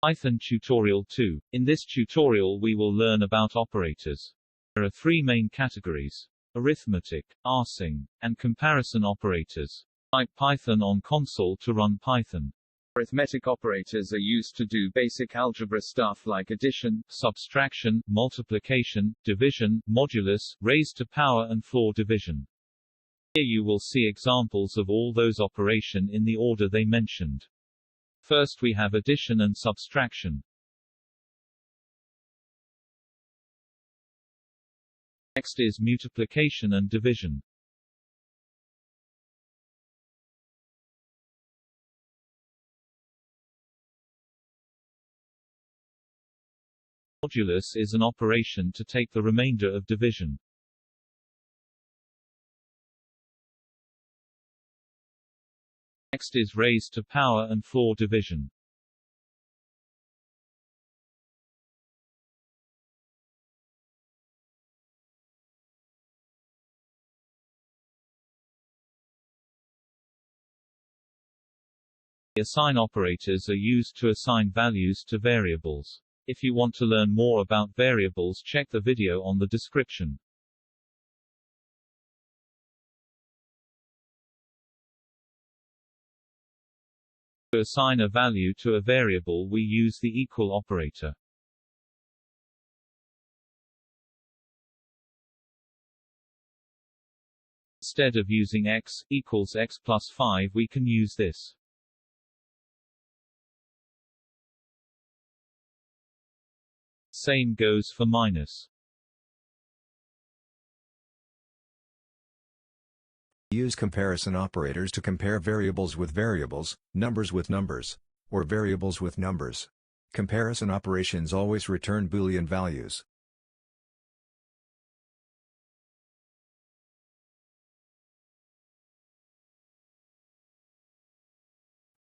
Python Tutorial 2. In this tutorial we will learn about operators. There are three main categories: arithmetic, parsing, and comparison operators. Type Python on console to run Python. Arithmetic operators are used to do basic algebra stuff like addition, subtraction, multiplication, division, modulus, raised to power and floor division. Here you will see examples of all those operations in the order they mentioned. First we have addition and subtraction. Next is multiplication and division. Modulus is an operation to take the remainder of division. Next is raised to power and floor division. Assign operators are used to assign values to variables. If you want to learn more about variables, check the video on the description. To assign a value to a variable we use the equal operator. Instead of using x equals x plus 5 we can use this. Same goes for minus. Use comparison operators to compare variables with variables, numbers with numbers, or variables with numbers. Comparison operations always return Boolean values.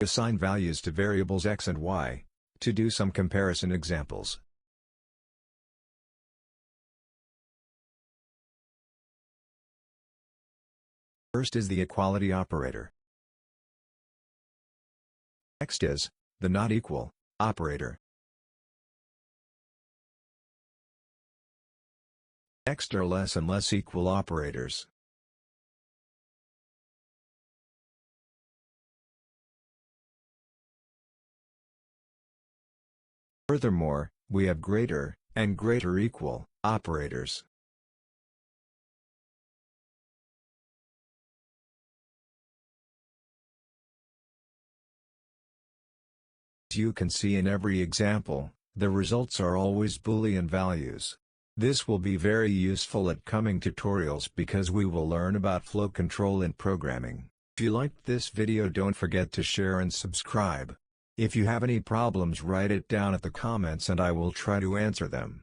Assign values to variables x and y. To do some comparison examples. First is the equality operator. Next is the not equal operator. Next are less and less equal operators. Furthermore, we have greater and greater equal operators. As you can see in every example, the results are always Boolean values. This will be very useful at coming tutorials because we will learn about flow control in programming. If you liked this video, don't forget to share and subscribe. If you have any problems, write it down at the comments and I will try to answer them.